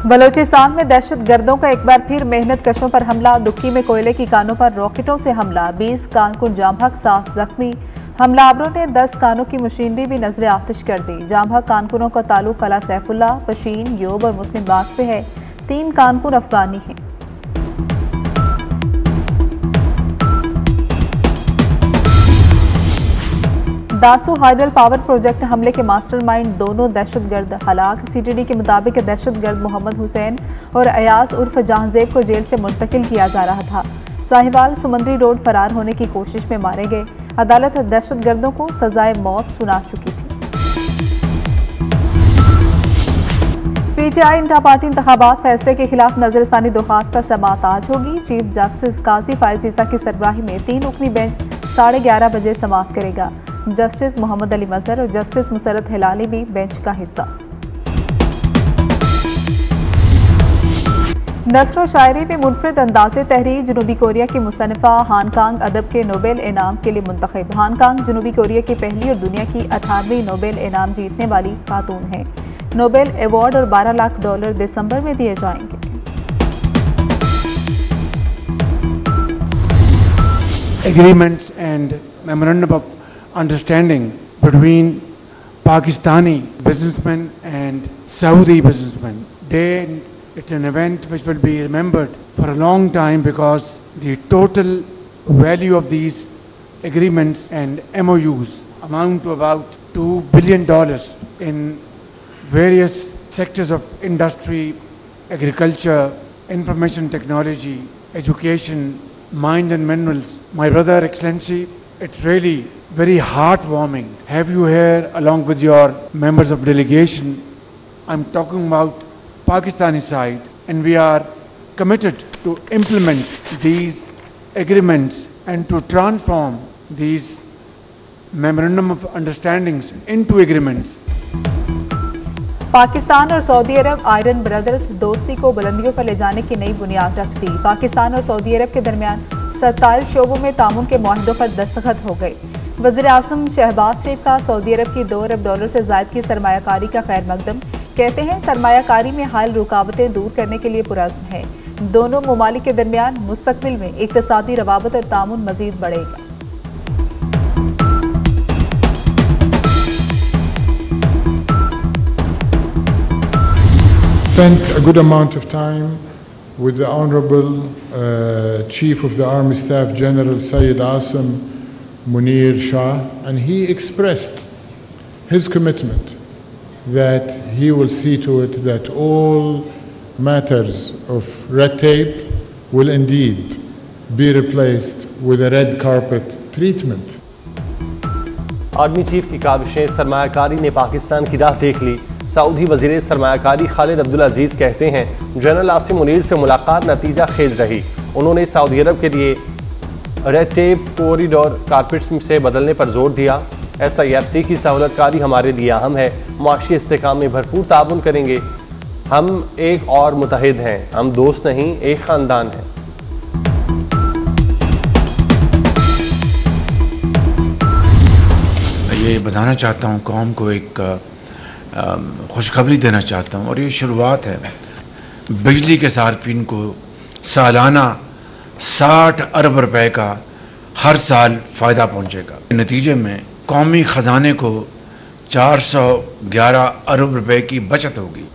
बलोचिस्तान में दहशत गर्दों का एक बार फिर मेहनत कशों पर हमला। दुक्की में कोयले की कानों पर रॉकेटों से हमला। 20 कारकुन जामहक 7 जख्मी। हमलावरों ने 10 कानों की मशीनरी भी नजर आतिश कर दी। जामहक कारकुनों का ताल्लुक कला सैफुल्ला, पशीन, योब और मुस्लिम बाग से है। 3 कारकुन अफगानी हैं। दासू हाइडल पावर प्रोजेक्ट हमले के मास्टरमाइंड दोनों दहशतगर्द हलाक। सीटीडी के मुताबिक दहशतगर्द मोहम्मद हुसैन और अयाज उर्फ जहांजेब को जेल से मुंतकिल किया जा रहा था। साहिवाल समंदरी रोड फरार होने की कोशिश में मारे गए। अदालत दहशतगर्दों को सजाए मौत सुना चुकी थी। पीटीआई इंटा पार्टी इंतखाबात फैसले के खिलाफ नजरसानी दरख्वास्त पर समाअत आज होगी। चीफ जस्टिस काजी फायज ईसा की सरबराही में 3 रुकनी बेंच 11:30 बजे समाअत करेगा। जस्टिस मोहम्मद अली मजहर और जस्टिस मुसरत हिलाली भी बेंच का हिस्सा। नस्र और शायरी में मुनफरिद अंदाज़े तहरीर। जनूबी कोरिया की मुसन्निफा हांगकांग अदब के नोबेल इनाम के लिए मुंतखब। हांगकांग जनूबी कोरिया की पहली और दुनिया की 18वीं नोबेल इनाम जीतने वाली खातून है। नोबेल अवार्ड और $12 लाख दिसंबर में दिए जाएंगे। Agreements and memorandum of understanding between Pakistani businessmen and Saudi businessmen. It's an event which will be remembered for a long time because the total value of these agreements and MOUs amount to about $2 billion in various sectors of industry, agriculture, information technology, education, mines and minerals. My brother, Excellency, it's really very heartwarming. Have you here along with your members of delegation? I'm talking about Pakistani side, and we are committed to implement these agreements and to transform these memorandum of understandings into agreements. Pakistan और Saudi अरब iron brothers दोस्ती को बुलंदियों पर ले जाने की नई बुनियाद रखती। पाकिस्तान और सऊदी अरब के दरमियान 27 शोबों में तामुन के मुआहदों पर दस्तखत हो गए। वज़ीर आज़म शहबाज शरीफ का सऊदी अरब की $2 अरब से ज़ायद की सरमायाकारी का खैर मकदम। कहते हैं सरमायाकारी में हाल रुकावटें दूर करने के लिए पुरज़्म है। दोनों ममालिक के दरमियान मुस्तकबिल में इक़्तिसादी रवाबत और तामुन मज़ीद बढ़ेगा। Spent a good amount of time with the Honorable Chief of the Army Staff General Sayyid Asim Munir Shah, and he expressed his commitment that he will see to it that all matters of red tape will indeed be replaced with a red carpet treatment. Army chief की काविशें सरमायाकारी ने पाकिस्तान की राह देख ली। Saudi वज़ीर सरमायाकारी खालिद अब्दुल अजीज़ कहते हैं general Asim Munir से मुलाकात नतीजा खेज रही। उन्होंने सऊदी अरब के लिए रेड टेप कॉरिडोर कारपेट्स से बदलने पर जोर दिया। SIFC की सहूलतकारी हमारे लिए अहम है। माशी इस्तेकाम में भरपूर ताउन करेंगे। हम एक और मुतहिद हैं, हम दोस्त नहीं एक ख़ानदान हैं। ये बताना चाहता हूँ कौम को, एक खुशखबरी देना चाहता हूँ और ये शुरुआत है। बिजली के सार्फिन को सालाना 60 अरब रुपए का हर साल फ़ायदा पहुँचेगा। नतीजे में कौमी ख़जाने को 411 अरब रुपए की बचत होगी।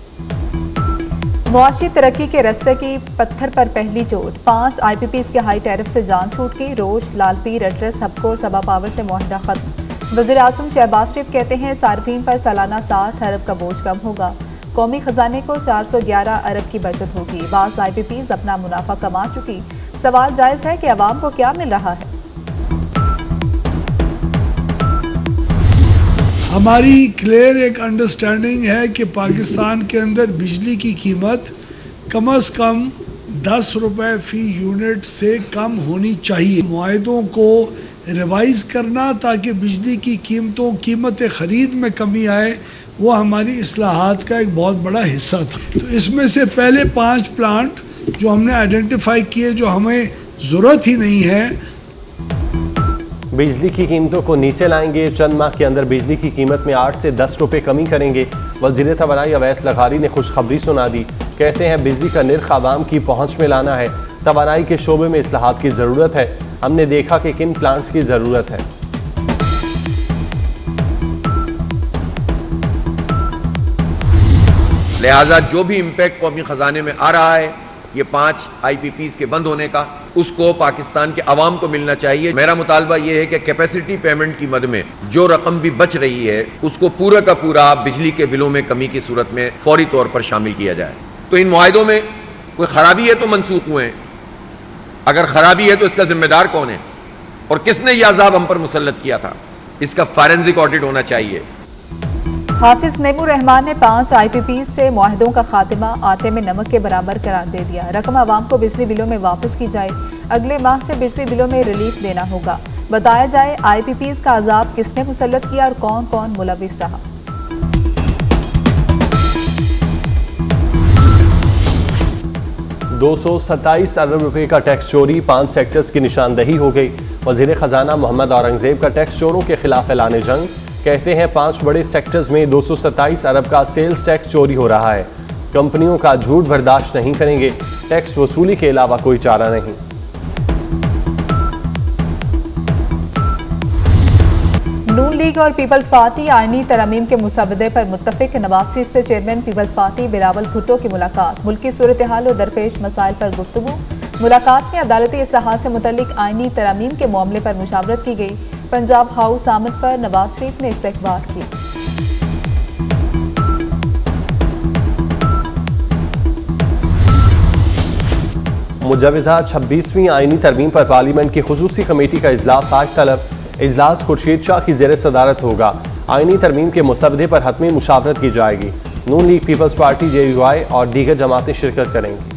मुआशी तरक्की के रस्ते की पत्थर पर पहली चोट। 5 IPPs के हाई टैरिफ से जान छूट गई। रोश, लालपीर, अड्रेस, हबको और सबा पावर से मुआहदा खत्म। वज़ीर आज़म शहबाज शरीफ कहते हैं सार्फिन पर सालाना 60 अरब का बोझ कम होगा। कौमी खजाने को 411 अरब की बचत होगी। बाज़ IPPs अपना मुनाफा कमा चुकी। सवाल जायज़ है कि अवाम को क्या मिल रहा है। हमारी क्लियर एक अंडरस्टैंडिंग है कि पाकिस्तान के अंदर बिजली की कीमत कम से कम 10 रुपए फ़ी यूनिट से कम होनी चाहिए। मुआहदों को रिवाइज करना ताकि बिजली की कीमत ख़रीद में कमी आए, वो हमारी इस्लाहात का एक बहुत बड़ा हिस्सा था। तो इसमें से पहले 5 प्लांट जो हमने आइडेंटिफाई किए जो हमें ज़रूरत ही नहीं है, बिजली की कीमतों को नीचे लाएंगे। चंद माह के अंदर बिजली की कीमत में 8 से 10 रुपए कमी करेंगे। वज़ीर तवानाई अवैस लग़ारी ने खुशखबरी सुना दी। कहते हैं बिजली का निर्ख आवाम की पहुँच में लाना है। तवानाई के शोबे में इस्लाहात की ज़रूरत है। हमने देखा कि किन प्लांट्स की ज़रूरत है। लिहाजा जो भी इम्पैक्ट कौमी खजाने में आ रहा है, ये 5 IPPs के बंद होने का, उसको पाकिस्तान के अवाम को मिलना चाहिए। मेरा मुतालबा ये है कि कैपेसिटी पेमेंट की मद में जो रकम भी बच रही है उसको पूरा का पूरा बिजली के बिलों में कमी की सूरत में फौरी तौर पर शामिल किया जाए। तो इन मुआहिदों में कोई खराबी है तो मनसूख हुए हैं, अगर खराबी है तो इसका जिम्मेदार कौन है और किसने यह अजाब हम पर मुसल्लत किया था, इसका फॉरेंसिक ऑडिट होना चाहिए। हाफिज नेमू रहमान ने 5 IPPs से मुआहिदों का खात्मा आटे में नमक के बराबर करार दे दिया। रकम आवाम को बिजली बिलों में वापस की जाए। अगले माह से बिजली बिलों में रिलीफ देना होगा। बताया जाए IPPs का अजाब किसने मुसल्लत किया और कौन कौन मुलविस रहा। $227 अरब रुपए का टैक्स चोरी, 5 सेक्टर्स की निशानदही हो गई। वजीर खजाना मोहम्मद औरंगजेब का टैक्स चोरों के खिलाफ ऐलान जंग। कहते हैं 5 बड़े सेक्टर्स में 227 अरब का सेल्स टैक्स चोरी हो रहा है। कंपनियों का झूठ बर्दाश्त नहीं करेंगे। टैक्स वसूली के अलावा कोई चारा नहीं। नून लीग और पीपल्स पार्टी आईनी तरमीम के मुसवदे पर मुत्तफिक। नवाज शरीफ से chairman Peoples Party Bilawal Bhutto की मुलाकात। मुल्की सूरत हाल और दरपेश मसाइल पर गुफ्तगू। मुलाकात में अदालती इस्लाहात से मुतल्लिक आईनी तरमीम के मामले पर मुशावरत की गई। पंजाब हाउस आमद पर नवाज शरीफ ने इस्तकबाल की। मुजवज़ा 26वीं आईनी तरमीम पर पार्लियामेंट की खुसूसी कमेटी का इजलास आज तलब। इजलास खुर्शीद शाह की ज़ेर सदारत होगा। आईनी तरमीम के मुसवदे पर हतमी मुशावरत की जाएगी। नून लीग, पीपल्स पार्टी, JUI और दीगर जमातें शिरकत करेंगी।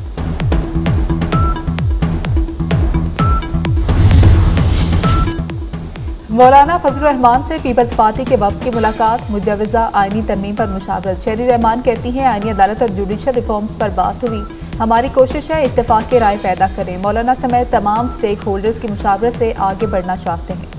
मौलाना फजल रहमान से पीपल्स पार्टी के वफ्द की मुलाकात। मुजवज़ा आईनी तरमीम पर मुशावरत। शेरी रहमान कहती हैं आईनी अदालत और जुडिशल रिफॉर्म्स पर बात हुई। हमारी कोशिश है इत्तेफाक की राय पैदा करें। मौलाना समेत तमाम स्टेक होल्डर्स की मुशावरत से आगे बढ़ना चाहते हैं।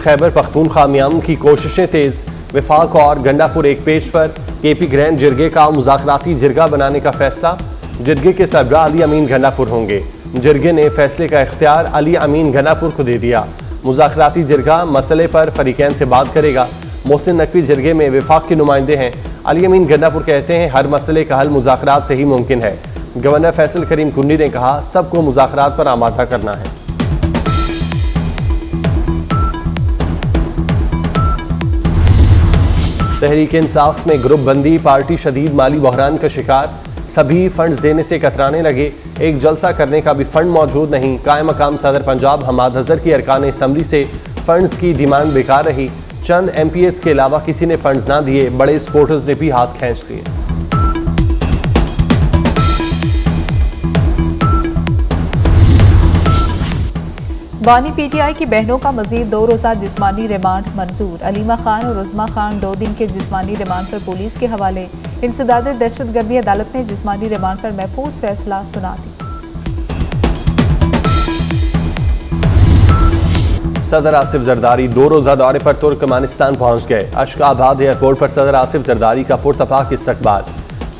खैबर पख्तूनख्वा में की कोशिशें तेज। वफाक और गंडापुर एक पेज पर। KP ग्रैंड जिरगे का मुज़ाकराती जिरगा बनाने का फैसला। जिरगे के सरबराह अली अमीन गंडापुर होंगे। जिरगे ने फैसले का इख्तियार अली अमीन गंडापुर को दे दिया। मुज़ाकराती जिरगा मसले पर फरीकैन से बात करेगा। मोहसिन नकवी जिरगे में वफाक के नुमाइंदे हैं। अली अमीन गंडापुर कहते हैं हर मसले का हल मुज़ाकरात से ही मुमकिन है। गवर्नर फैसल करीम कुन्नी ने कहा सबको मुज़ाकरात पर आमादा करना है। तहरीक इंसाफ में ग्रुप बंदी। पार्टी शदीद माली बहरान का शिकार। सभी फंड्स देने से कतराने लगे। एक जलसा करने का भी फंड मौजूद नहीं। कायम मकाम सदर पंजाब हमाद हज़र की अरकान असम्बली से फंड्स की डिमांड बेकार रही। चंद MPs के अलावा किसी ने फंड्स ना दिए। बड़े सपोर्टर्स ने भी हाथ खींच लिए। बानी PTI की बहनों का मजीद 2 रोज़ा जिस्मानी रिमांड मंजूर। अलीमा खान और उज़मा खान 2 दिन के जिस्मानी रिमांड पर पुलिस के हवाले। इंसदाद दहशतगर्दी अदालत ने जिस्मानी रिमांड पर महफूज फैसला सुना दी। सदर आसिफ जरदारी 2 रोज़ा दौरे पर तुर्कमानिस्तान पहुंच गए। अशकाबाद एयरपोर्ट पर सदर आसिफ जरदारी का पुरतपाक इस्तकबाल।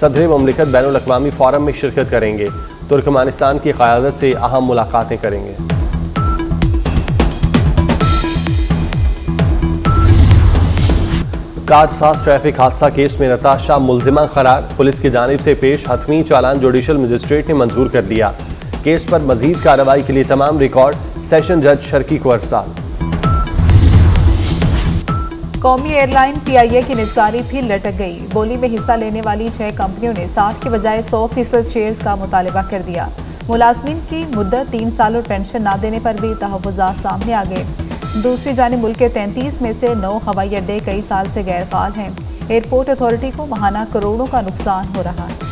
सदर मुमलिकत बैनुल अक़वामी फोरम में शिरकत करेंगे। तुर्कमानिस्तान की क़यादत से अहम मुलाकातें करेंगे। कारसाज ट्रैफिक हादसा केस में नताशा मुल्जिमा करार। पुलिस की जानिब से पेश हतमी चालान जुडिशल मजिस्ट्रेट ने मंजूर कर दिया। केस पर मजीद कार्रवाई के लिए तमाम रिकॉर्ड सेशन जज शर्की को अरसाल। कौमी एयरलाइन PIA की निजकारी फिर लटक गई। बोली में हिस्सा लेने वाली 6 कंपनियों ने 60 की बजाय 100% शेयर्स का मुतालबा कर दिया। मुलाजमीन की मुद्दत 3 साल और पेंशन ना देने पर भी तहफ़्फ़ुज़ात सामने आ गए। दूसरी जानिब मुल्क के 33 में से 9 हवाई अड्डे कई साल से गैर फाल हैं। एयरपोर्ट अथॉरिटी को माहाना करोड़ों का नुकसान हो रहा है।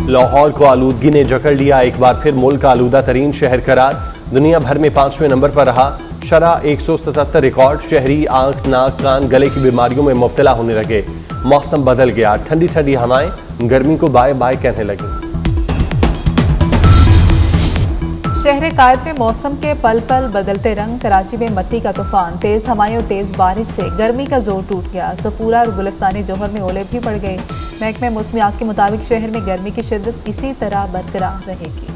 लाहौर को आलूदगी ने जकड़ लिया। एक बार फिर मुल्क का आलूदा तरीन शहर करार। दुनिया भर में 5वें नंबर पर रहा। शरह 177 रिकॉर्ड। शहरी आंख, नाक, कान, गले की बीमारियों में मुब्तला होने लगे। मौसम बदल गया। ठंडी ठंडी हवाएं गर्मी को बाय बाय कहने लगी। शहर कायद में मौसम के पल पल बदलते रंग। कराची में मट्टी का तूफान, तेज हवाएं और तेज बारिश से गर्मी का जोर टूट गया। सफूरा और गुलिस्तानी जौहर में ओले भी पड़ गए। महकमे मौसमियात के मुताबिक शहर में गर्मी की शिद्दत इसी तरह बरकरार रहेगी।